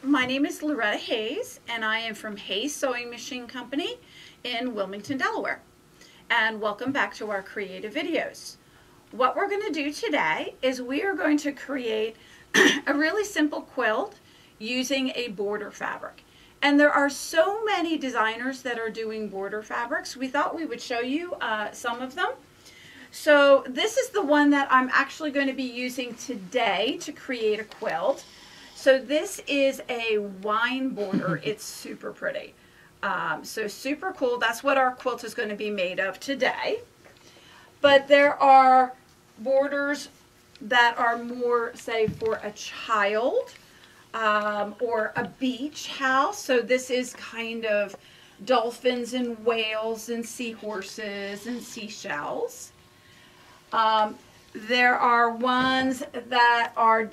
My name is Loretta Hayes, and I am from Hayes Sewing Machine Company in Wilmington, Delaware. And welcome back to our creative videos. What we're going to do today is we are going to create a really simple quilt using a border fabric. And there are so many designers that are doing border fabrics. We thought we would show you some of them. So this is the one that I'm actually going to be using today to create a quilt. So this is a wine border. It's super pretty. So super cool. That's what our quilt is going to be made of today. But there are borders that are more, say, for a child or a beach house. So this is kind of dolphins and whales and seahorses and seashells. There are ones that are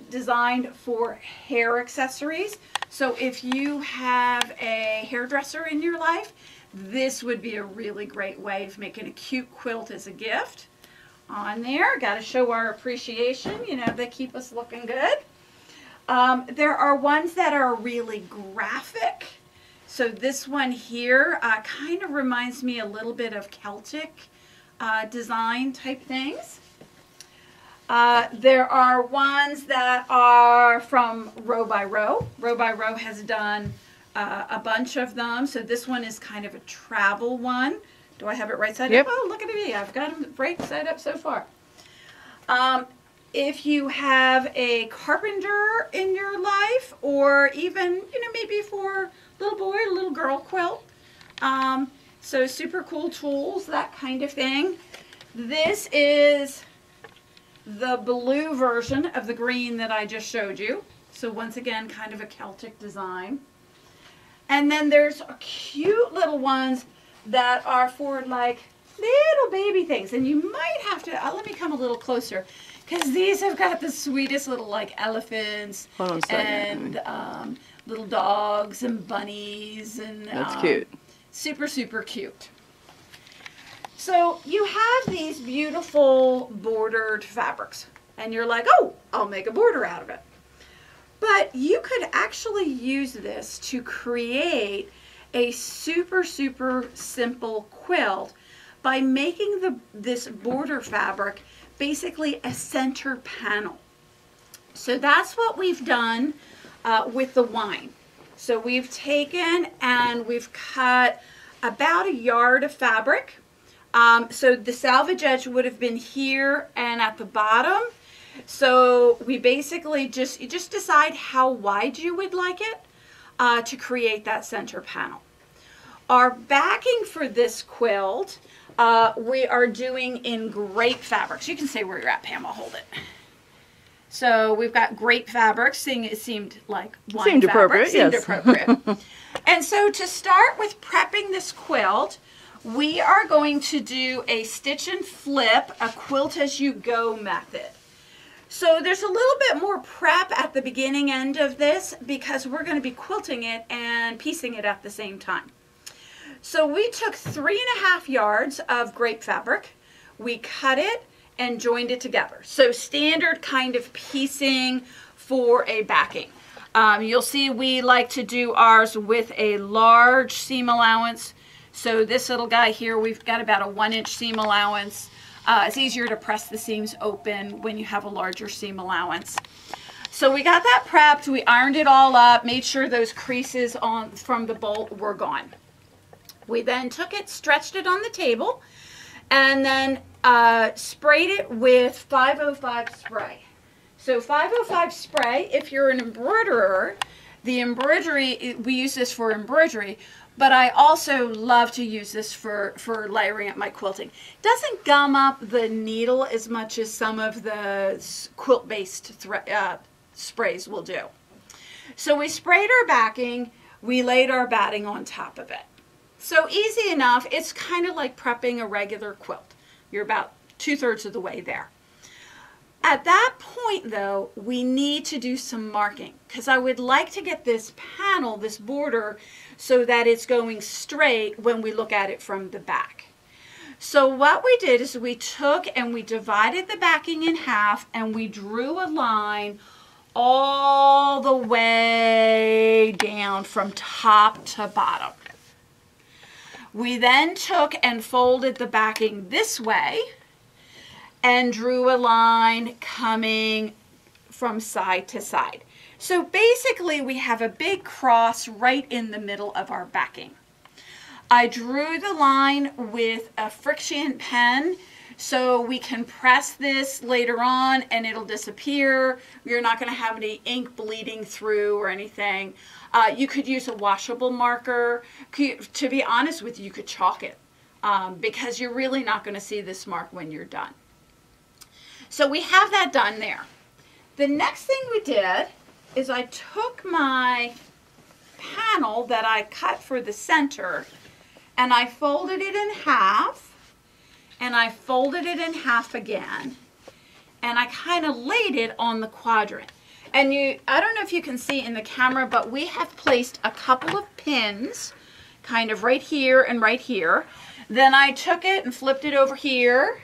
designed for hair accessories. So if you have a hairdresser in your life, this would be a really great way of making a cute quilt as a gift. On there, got to show our appreciation. You know, they keep us looking good. There are ones that are really graphic. So this one here kind of reminds me a little bit of Celtic design type things. There are ones that are from Row by Row. Row by Row has done a bunch of them. So this one is kind of a travel one. Do I have it right side up? Oh, look at me. I've got them right side up so far. If you have a carpenter in your life, or even, you know, maybe for little boy or little girl quilt. So super cool tools, that kind of thing. This is the blue version of the green that I just showed you. So once again, kind of a Celtic design. And then there's cute little ones that are for like little baby things. And you might have to, let me come a little closer, because these have got the sweetest little like elephants and little dogs and bunnies. And that's cute. Super, super cute. So you have these beautiful bordered fabrics, and you're like, oh, I'll make a border out of it. But you could actually use this to create a super, super simple quilt by making this border fabric basically a center panel. So that's what we've done with the wine. So we've taken and we've cut about a yard of fabric. So the salvage edge would have been here and at the bottom. So we basically you just decide how wide you would like it to create that center panel. Our backing for this quilt, we are doing in grape fabrics. You can say where you're at, Pam, I'll hold it. So we've got grape fabric, seeing it seemed like wine seemed fabric. Appropriate, yes. Appropriate. And so to start with prepping this quilt, we are going to do a stitch and flip, a quilt as you go method. So there's a little bit more prep at the beginning end of this because we're going to be quilting it and piecing it at the same time. So we took 3.5 yards of grape fabric, we cut it and joined it together. So standard kind of piecing for a backing. You'll see we like to do ours with a large seam allowance. So this little guy here, we've got about a 1-inch seam allowance. It's easier to press the seams open when you have a larger seam allowance. So we got that prepped, we ironed it all up, made sure those creases from the bolt were gone. We then took it, stretched it on the table, and then sprayed it with 505 spray. So 505 spray, if you're an embroiderer, the embroidery, we use this for embroidery, but I also love to use this for layering up my quilting. It doesn't gum up the needle as much as some of the quilt-based sprays will do. So we sprayed our backing, we laid our batting on top of it. So easy enough, it's kind of like prepping a regular quilt. You're about 2/3 of the way there. At that point though, we need to do some marking because I would like to get this panel, this border, so that it's going straight when we look at it from the back. So what we did is we took and we divided the backing in half and we drew a line all the way down from top to bottom. We then took and folded the backing this way and drew a line coming from side to side. So basically we have a big cross right in the middle of our backing. I drew the line with a friction pen so we can press this later on and it'll disappear. You're not going to have any ink bleeding through or anything. You could use a washable marker. To be honest with you, you could chalk it because you're really not going to see this mark when you're done. So we have that done there. The next thing we did is I took my panel that I cut for the center and I folded it in half and I folded it in half again and I kind of laid it on the quadrant. And I don't know if you can see in the camera, but we have placed a couple of pins kind of right here and right here. Then I took it and flipped it over here.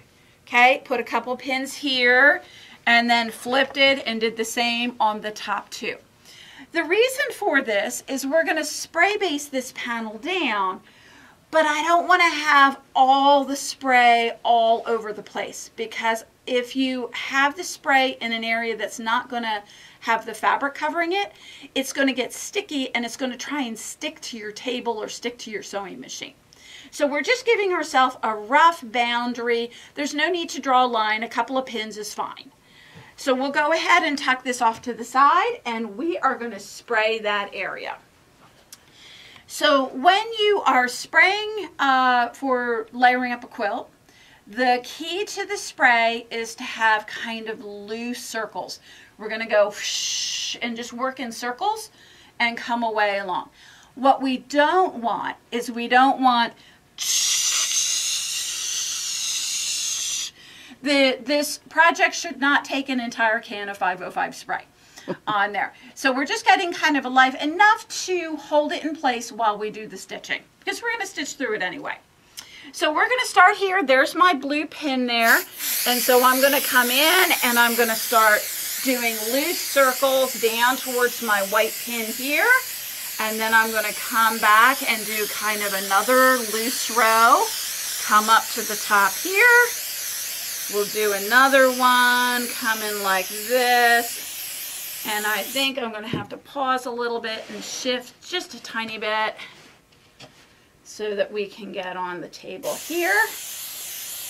Okay, put a couple pins here and then flipped it and did the same on the top too. The reason for this is we're going to spray base this panel down, but I don't want to have all the spray all over the place, because if you have the spray in an area that's not going to have the fabric covering it, it's going to get sticky and it's going to try and stick to your table or stick to your sewing machine. So we're just giving ourselves a rough boundary. There's no need to draw a line. A couple of pins is fine. So we'll go ahead and tuck this off to the side and we are going to spray that area. So when you are spraying for layering up a quilt, the key to the spray is to have kind of loose circles. We're going to go shh and just work in circles and come away along. What we don't want is we don't want this project should not take an entire can of 505 spray on there. So we're just getting kind of alive enough to hold it in place while we do the stitching, because we're going to stitch through it anyway. So we're going to start here. There's my blue pin there. And so I'm going to come in and I'm going to start doing loose circles down towards my white pin here. And then I'm going to come back and do kind of another loose row. Come up to the top here. We'll do another one, come in like this. And I think I'm going to have to pause a little bit and shift just a tiny bit so that we can get on the table here.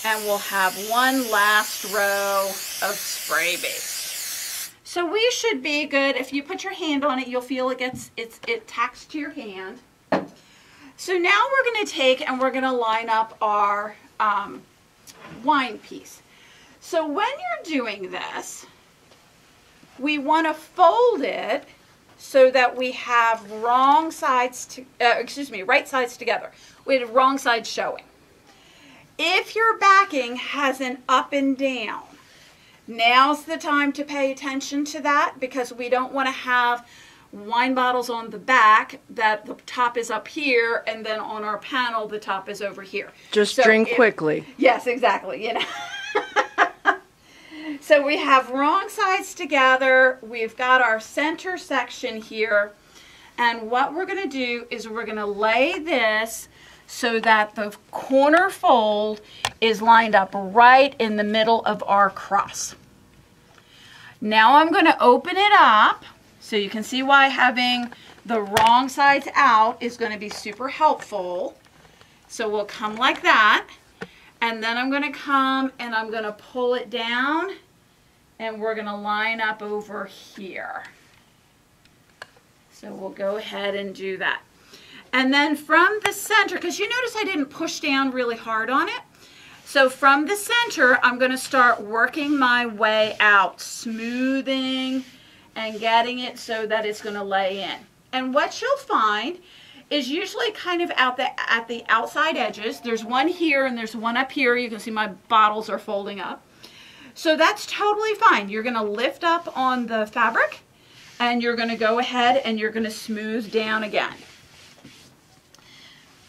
And we'll have one last row of spray base. So we should be good. If you put your hand on it, you'll feel it tacks to your hand. So now we're going to take and we're going to line up our wine piece. So when you're doing this, we want to fold it so that we have right sides together. We have wrong sides showing. If your backing has an up and down, now's the time to pay attention to that, because we don't want to have wine bottles on the back that the top is up here and then on our panel the top is over here. Just drink quickly. Yes, exactly. You know. So we have wrong sides together. We've got our center section here. And what we're going to do is we're going to lay this so that the corner fold is lined up right in the middle of our cross. Now I'm going to open it up so you can see why having the wrong sides out is going to be super helpful. So we'll come like that. And then I'm going to come and I'm going to pull it down and we're going to line up over here. So we'll go ahead and do that. And then from the center, because you notice I didn't push down really hard on it. So from the center, I'm going to start working my way out, smoothing and getting it so that it's going to lay in. And what you'll find is usually kind of at the outside edges. There's one here and there's one up here. You can see my bottles are folding up. So that's totally fine. You're going to lift up on the fabric and you're going to go ahead and you're going to smooth down again.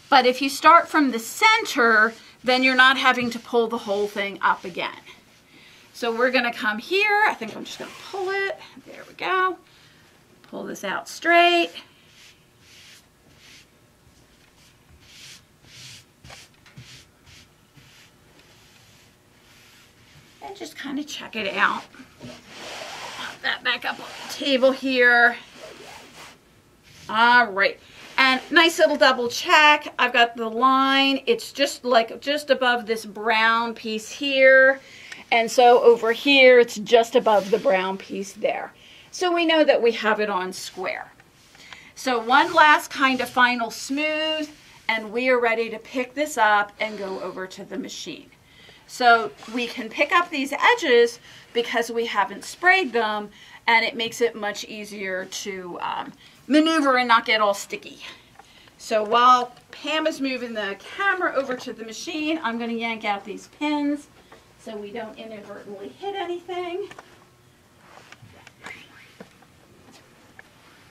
But if you start from the center, then you're not having to pull the whole thing up again. So we're going to come here. I think I'm just going to pull it. There we go. Pull this out straight. And just kind of check it out. Pop that back up on the table here. All right. And nice little double check. I've got the line. It's just above this brown piece here. And so over here, it's just above the brown piece there. So we know that we have it on square. So one last kind of final smooth, and we are ready to pick this up and go over to the machine. So we can pick up these edges because we haven't sprayed them, and it makes it much easier to maneuver and not get all sticky. So while Pam is moving the camera over to the machine, I'm going to yank out these pins so we don't inadvertently hit anything.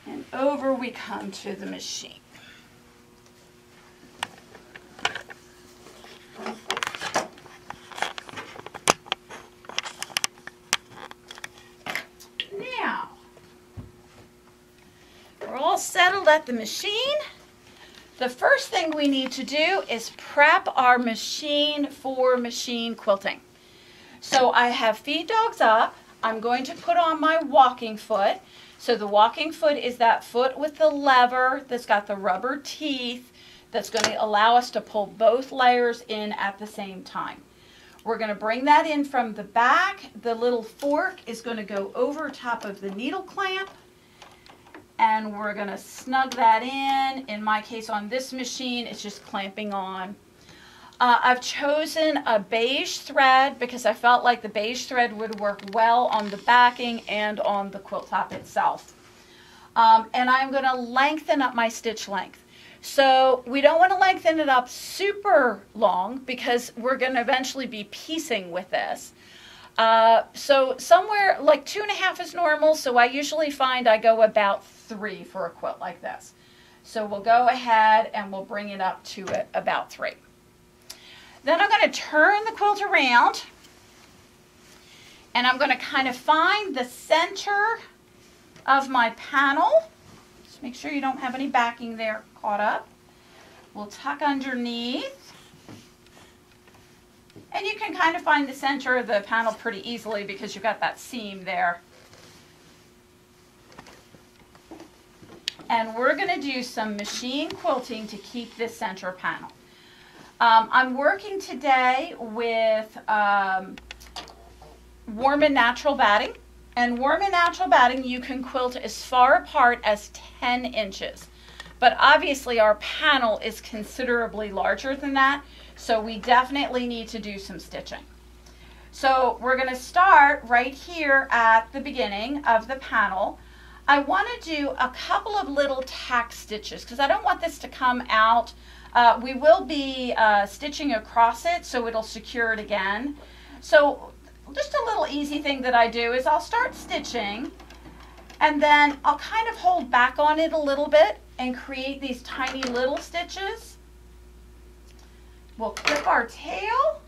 And over we come to the machine. Now, we're all settled at the machine. The first thing we need to do is prep our machine for machine quilting. So I have feed dogs up. I'm going to put on my walking foot. So the walking foot is that foot with the lever that's got the rubber teeth that's going to allow us to pull both layers in at the same time. We're going to bring that in from the back. The little fork is going to go over top of the needle clamp. And we're going to snug that in. In my case on this machine, it's just clamping on. I've chosen a beige thread because I felt like the beige thread would work well on the backing and on the quilt top itself. And I'm going to lengthen up my stitch length. So we don't want to lengthen it up super long because we're going to eventually be piecing with this. So somewhere like 2.5 is normal, so I usually find I go about 3 for a quilt like this. So we'll go ahead and we'll bring it up to about 3. Then I'm going to turn the quilt around and I'm going to kind of find the center of my panel. Just make sure you don't have any backing there caught up. We'll tuck underneath. And you can kind of find the center of the panel pretty easily because you've got that seam there. And we're going to do some machine quilting to keep this center panel. I'm working today with warm and natural batting. And warm and natural batting, you can quilt as far apart as 10 inches. But obviously our panel is considerably larger than that, so we definitely need to do some stitching. So we're going to start right here at the beginning of the panel. I want to do a couple of little tack stitches because I don't want this to come out. We will be stitching across it so it'll secure it again. So just a little easy thing that I do is I'll start stitching and then I'll kind of hold back on it a little bit and create these tiny little stitches. We'll clip our tail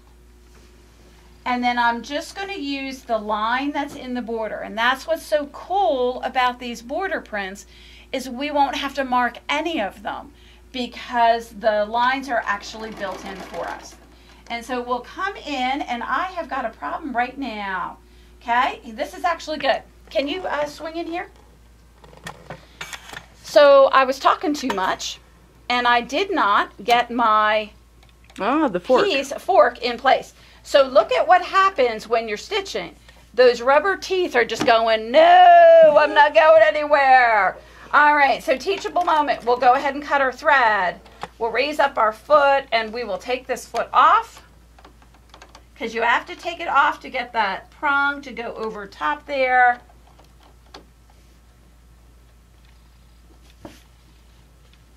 and then I'm just going to use the line that's in the border. And that's what's so cool about these border prints is we won't have to mark any of them because the lines are actually built in for us. And so we'll come in and I have got a problem right now. Okay, this is actually good. Can you swing in here? So I was talking too much and I did not get my fork in place. So look at what happens when you're stitching. Those rubber teeth are just going, no, I'm not going anywhere. All right, so teachable moment. We'll go ahead and cut our thread. We'll raise up our foot and we will take this foot off because you have to take it off to get that prong to go over top there.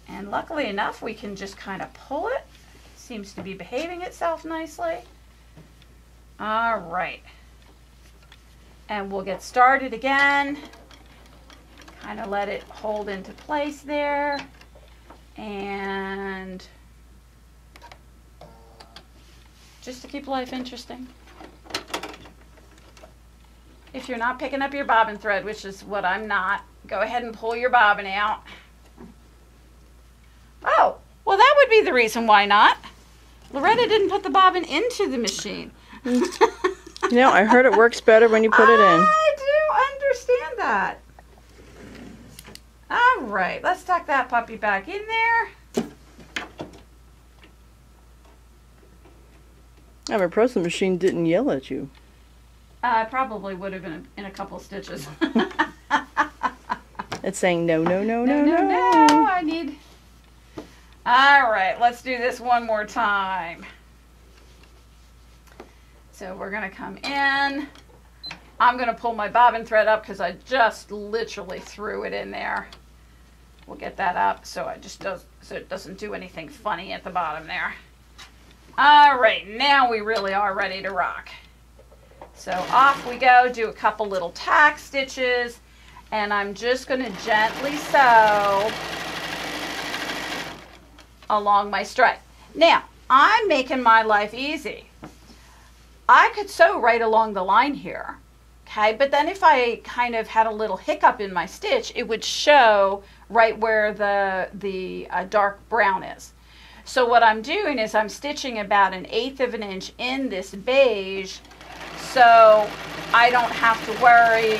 And luckily enough, we can just kind of pull it. Seems to be behaving itself nicely. All right. And we'll get started again. Kind of let it hold into place there. And just to keep life interesting. If you're not picking up your bobbin thread, which is what I'm not, go ahead and pull your bobbin out. Oh, well, that would be the reason why not. Loretta didn't put the bobbin into the machine. You know, I heard it works better when you put it in. I do understand that. All right, let's tuck that puppy back in there. I'm impressed the machine didn't yell at you. I probably would have in a couple stitches. It's saying no, no, no, no, no, no. no. I need... All right, let's do this one more time. So we're going to come in. I'm going to pull my bobbin thread up because I just literally threw it in there. We'll get that up so it doesn't do anything funny at the bottom there. All right, now we really are ready to rock. So off we go, do a couple little tack stitches, and I'm just going to gently sew along my stripe. Now, I'm making my life easy. I could sew right along the line here, okay? But then if I kind of had a little hiccup in my stitch, it would show right where the dark brown is. So what I'm doing is I'm stitching about 1/8 of an inch in this beige, so I don't have to worry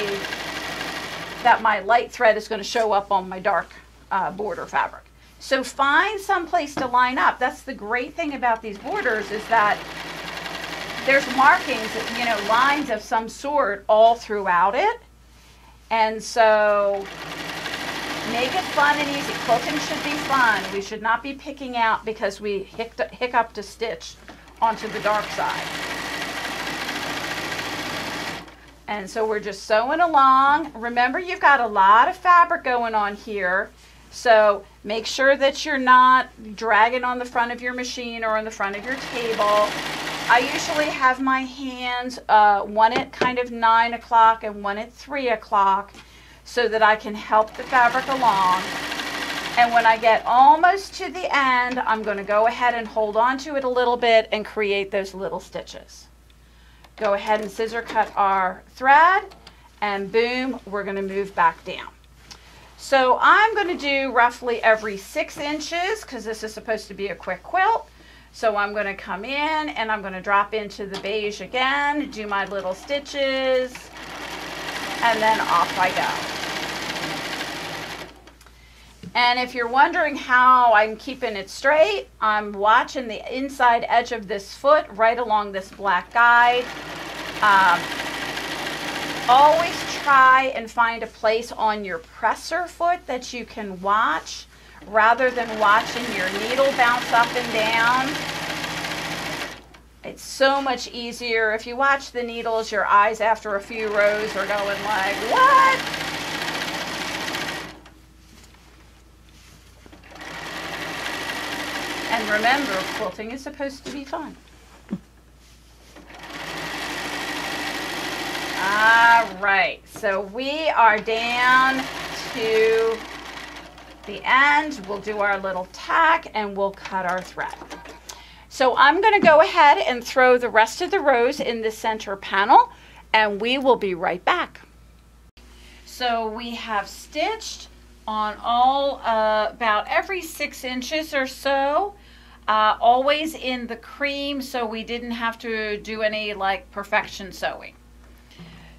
that my light thread is going to show up on my dark border fabric. So find some place to line up. That's the great thing about these borders, is that there's markings, you know, lines of some sort all throughout it. And so make it fun and easy. Quilting should be fun. We should not be picking out because we hiccuped a stitch onto the dark side. And so we're just sewing along. Remember, you've got a lot of fabric going on here. So make sure that you're not dragging on the front of your machine or on the front of your table. I usually have my hands, one at kind of 9 o'clock and one at 3 o'clock, so that I can help the fabric along. And when I get almost to the end, I'm going to go ahead and hold on to it a little bit and create those little stitches. Go ahead and scissor cut our thread, and boom, we're going to move back down. So I'm going to do roughly every 6 inches because this is supposed to be a quick quilt. So I'm going to come in and I'm going to drop into the beige again, do my little stitches, and then off I go. And if you're wondering how I'm keeping it straight, I'm watching the inside edge of this foot right along this black guide. Always try and find a place on your presser foot that you can watch, rather than watching your needle bounce up and down. It's so much easier. If you watch the needles, your eyes after a few rows are going like, what? And remember, quilting is supposed to be fun. All right, so we are down to the end. We'll do our little tack and we'll cut our thread. So I'm going to go ahead and throw the rest of the rows in the center panel, and we will be right back. So we have stitched on all about every 6 inches or so, always in the cream, so we didn't have to do any like perfection sewing.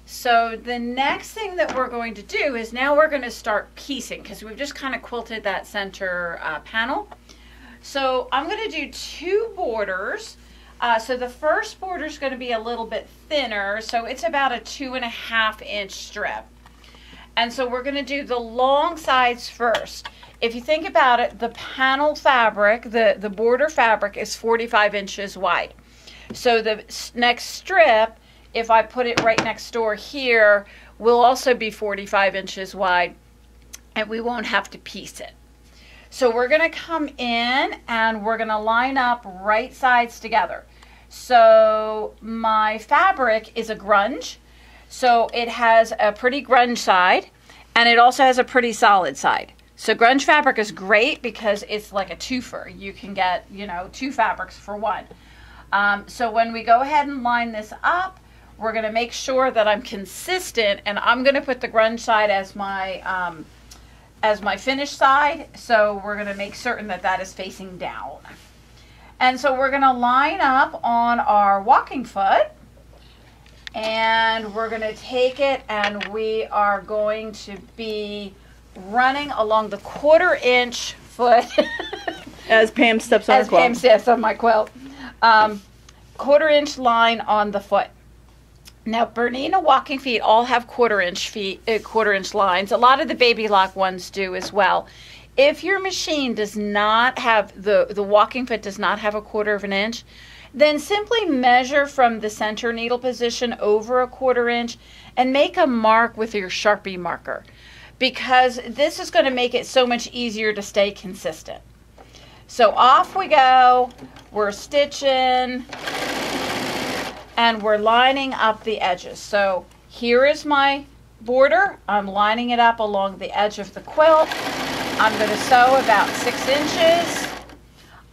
So the next thing that we're going to do is now we're going to start piecing, because we've just kind of quilted that center panel. So I'm going to do 2 borders. So the first border is going to be a little bit thinner, so it's about a 2.5 inch strip. And so we're going to do the long sides first. If you think about it, the panel fabric, the border fabric is 45 inches wide. So the next strip, if I put it right next door here, will also be 45 inches wide, and we won't have to piece it. So we're going to come in and we're going to line up right sides together. So my fabric is a grunge, so it has a pretty grunge side, and it also has a pretty solid side. So grunge fabric is great because it's like a twofer. You can get, you know, 2 fabrics for 1. So when we go ahead and line this up, We're going to make sure that I'm consistent, and I'm going to put the grunge side as my finished side. So we're going to make certain that that is facing down. And so we're going to line up on our walking foot, and we're going to take it, and we are going to be running along the 1/4 inch foot. As Pam steps on her quilt. As Pam steps on my quilt. 1/4 inch line on the foot. Now, Bernina walking feet all have 1/4 inch lines. A lot of the baby lock ones do as well. If your machine does not have, the walking foot does not have 1/4 inch, then simply measure from the center needle position over 1/4 inch and make a mark with your Sharpie marker, because this is going to make it so much easier to stay consistent. So off we go, we're stitching, and we're lining up the edges. So here is my border. I'm lining it up along the edge of the quilt. I'm going to sew about 6 inches.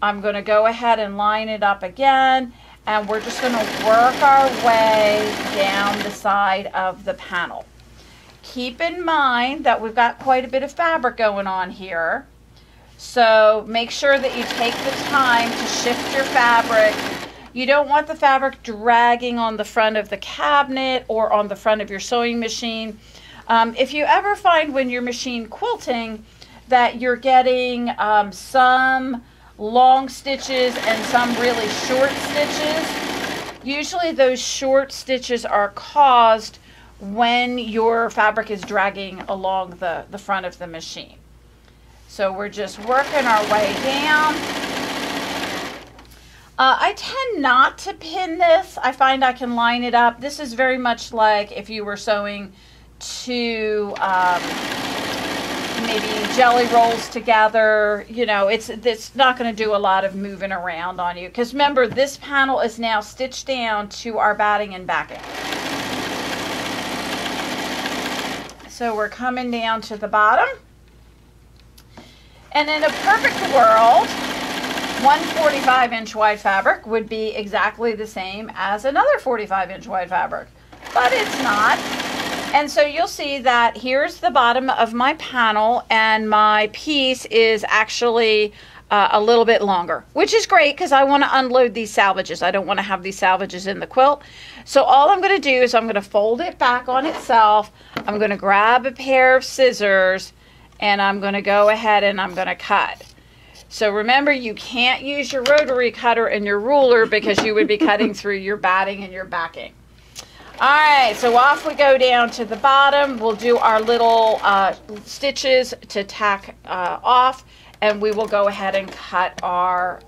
I'm going to go ahead and line it up again, and we're just going to work our way down the side of the panel. Keep in mind that we've got quite a bit of fabric going on here, so make sure that you take the time to shift your fabric. You don't want the fabric dragging on the front of the cabinet or on the front of your sewing machine. If you ever find when you're machine quilting that you're getting some long stitches and some really short stitches, usually those short stitches are caused when your fabric is dragging along the front of the machine. So we're just working our way down. I tend not to pin this. I find I can line it up. This is very much like if you were sewing two maybe jelly rolls together. You know, it's not going to do a lot of moving around on you, because remember, this panel is now stitched down to our batting and backing. So we're coming down to the bottom, and in a perfect world, one 45-inch wide fabric would be exactly the same as another 45-inch wide fabric, but it's not. And so you'll see that here's the bottom of my panel, and my piece is actually a little bit longer, which is great because I want to unload these salvages. I don't want to have these salvages in the quilt. So all I'm going to do is I'm going to fold it back on itself. I'm going to grab a pair of scissors, and I'm going to go ahead and I'm going to cut. So remember, you can't use your rotary cutter and your ruler because you would be cutting through your batting and your backing. All right, so off we go down to the bottom. We'll do our little stitches to tack off, and we will go ahead and cut our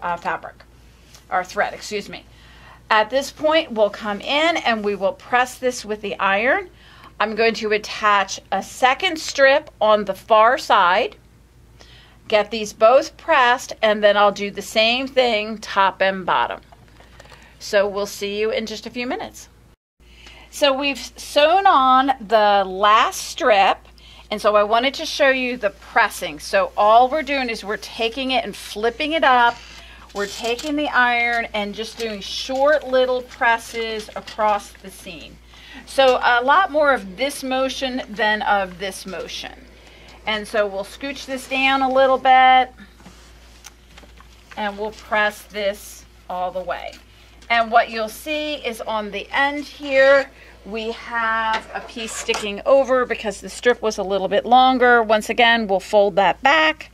thread, excuse me. At this point, we'll come in and we will press this with the iron. I'm going to attach a second strip on the far side. Get these both pressed, and then I'll do the same thing top and bottom. So we'll see you in just a few minutes. So we've sewn on the last strip, and so I wanted to show you the pressing. So all we're doing is we're taking it and flipping it up. We're taking the iron and just doing short little presses across the seam. So a lot more of this motion than of this motion. And so we'll scooch this down a little bit, and we'll press this all the way. And what you'll see is on the end here, we have a piece sticking over because the strip was a little bit longer. Once again, we'll fold that back,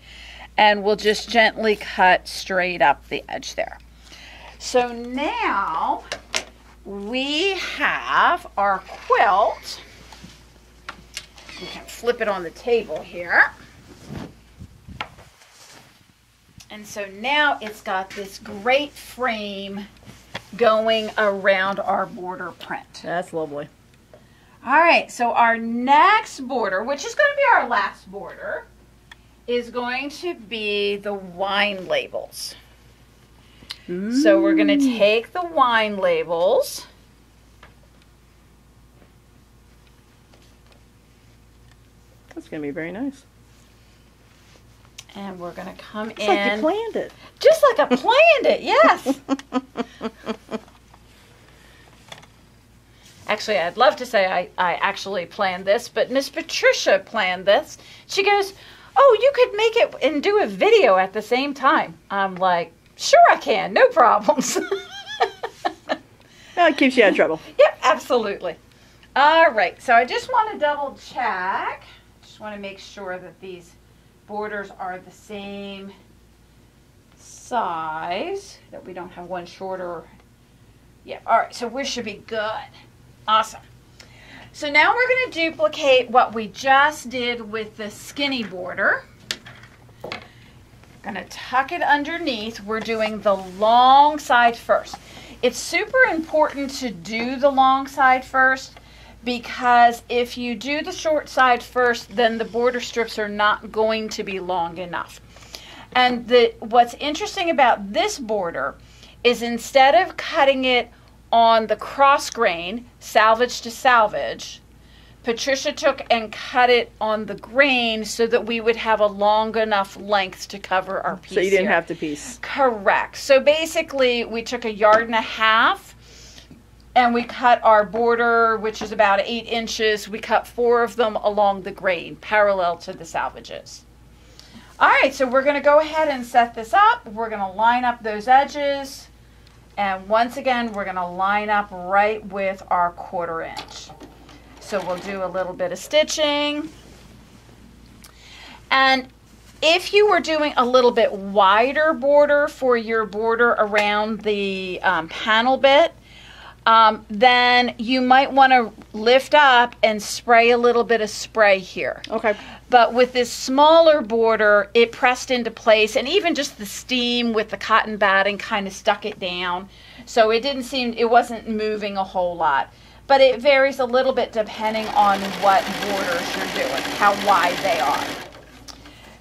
and we'll just gently cut straight up the edge there. So now we have our quilt. We can flip it on the table here. And so now it's got this great frame going around our border print. That's lovely. All right, so our next border, which is going to be our last border, is going to be the wine labels. So we're going to take the wine labels. That's going to be very nice. And we're going to come It's in. like you planned it. Just like I planned it, yes. Actually, I'd love to say I actually planned this, but Miss Patricia planned this. She goes, oh, you could make it and do a video at the same time. I'm like, sure I can, no problems. It keeps you out of trouble. Yep, absolutely. All right, so I just want to double check. Just want to make sure that these borders are the same size, that we don't have one shorter. Yeah, all right, so we should be good. Awesome. So now we're going to duplicate what we just did with the skinny border. Going to tuck it underneath. We're doing the long side first. It's super important to do the long side first, because if you do the short side first, then the border strips are not going to be long enough. And what's interesting about this border is instead of cutting it on the cross grain, salvage to salvage, Patricia took and cut it on the grain so that we would have a long enough length to cover our piece. So you didn't have to piece. Correct. So basically we took 1.5 yards and we cut our border, which is about 8 inches. We cut 4 of them along the grain, parallel to the salvages. All right, so we're going to go ahead and set this up. We're going to line up those edges. And once again, we're going to line up right with our 1/4 inch. So we'll do a little bit of stitching. And if you were doing a little bit wider border for your border around the panel bit, then you might want to lift up and spray a little bit of spray here. Okay. But with this smaller border, it pressed into place, and even just the steam with the cotton batting kind of stuck it down. So it wasn't moving a whole lot. But it varies a little bit depending on what borders you're doing, how wide they are.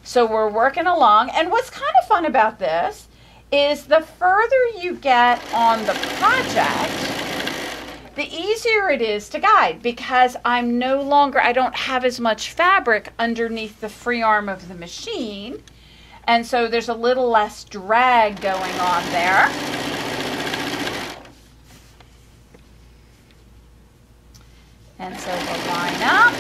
So we're working along, and what's kind of fun about this is the further you get on the project, the easier it is to guide, because I don't have as much fabric underneath the free arm of the machine, and so there's a little less drag going on there. And so we'll line up.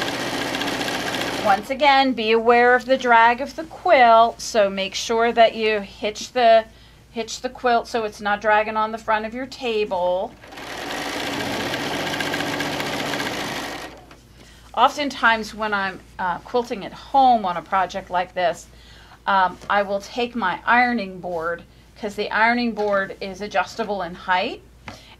Once again, be aware of the drag of the quilt, so make sure that you hitch the quilt so it's not dragging on the front of your table. Oftentimes when I'm quilting at home on a project like this, I will take my ironing board, because the ironing board is adjustable in height,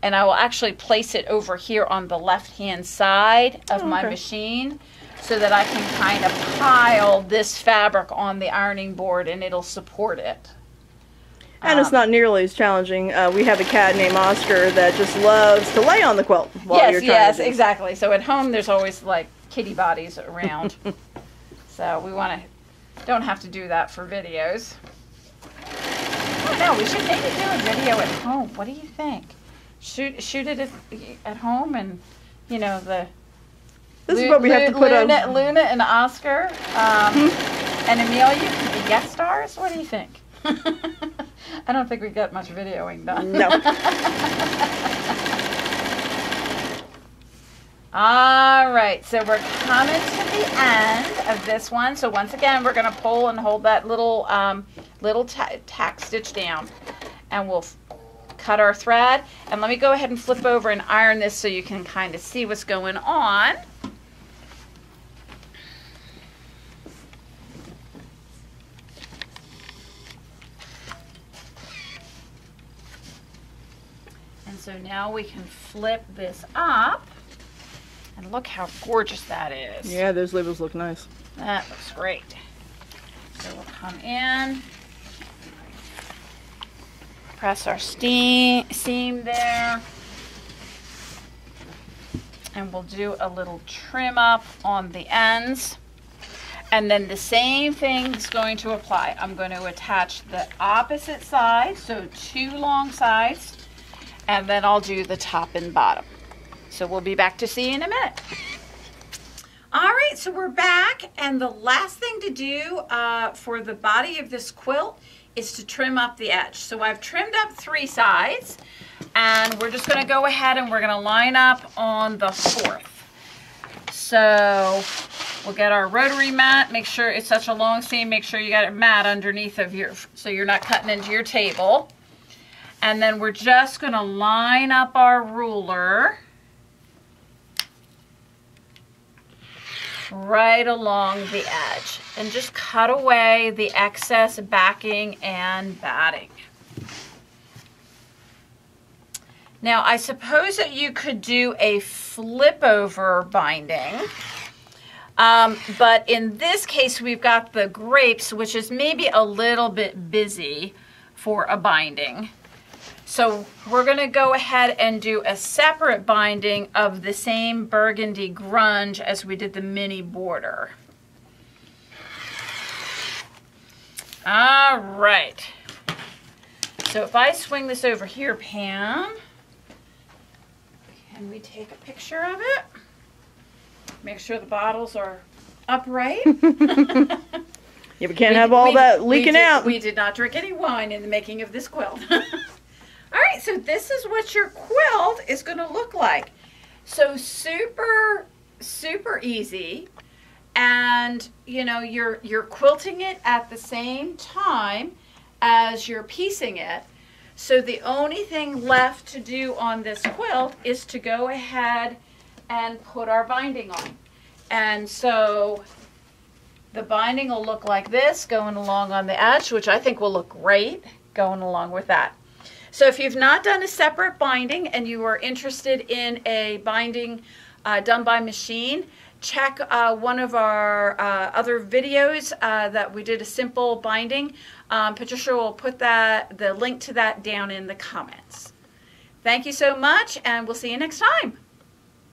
and I will actually place it over here on the left-hand side of my machine so that I can kind of pile this fabric on the ironing board and it'll support it. And it's not nearly as challenging. We have a cat named Oscar that just loves to lay on the quilt while you're trying to do. Exactly. So at home there's always like kitty bodies around. So we don't have to do that for videos. I don't know, we should maybe do a video at home. What do you think? Shoot it at home, and you know, this is what we have to put on. Luna and Oscar and Amelia could be guest stars. What do you think? I don't think we got much videoing done. No. All right, so we're coming to the end of this one. So once again, we're going to pull and hold that little tack stitch down, and we'll cut our thread. And let me go ahead and flip over and iron this so you can kind of see what's going on. And so now we can flip this up, and look how gorgeous that is. Yeah, those labels look nice. That looks great. So we'll come in, press our seam there, and we'll do a little trim up on the ends. And then the same thing is going to apply. I'm going to attach the opposite side, so 2 long sides, and then I'll do the top and bottom. So we'll be back to see you in a minute. All right, so we're back, and the last thing to do for the body of this quilt is to trim up the edge. So I've trimmed up 3 sides. And we're just going to go ahead and we're going to line up on the 4th. So we'll get our rotary mat, make sure it's such a long seam, make sure you got it mat underneath of your, so you're not cutting into your table. And then we're just going to line up our ruler right along the edge and just cut away the excess backing and batting. Now, I suppose that you could do a flip over binding, but in this case, we've got the grapes, which is maybe a little bit busy for a binding. So we're going to go ahead and do a separate binding of the same burgundy grunge as we did the mini border. All right. So if I swing this over here, Pam, can we take a picture of it? Make sure the bottles are upright. Yeah, we can't have all that leaking out. We did not drink any wine in the making of this quilt. All right, so this is what your quilt is going to look like. So super, super easy. And, you know, you're quilting it at the same time as you're piecing it. So the only thing left to do on this quilt is to go ahead and put our binding on. And so the binding will look like this going along on the edge, which I think will look great going along with that. So if you've not done a separate binding and you are interested in a binding done by machine, check one of our other videos that we did a simple binding. Patricia will put the link to that down in the comments. Thank you so much, and we'll see you next time.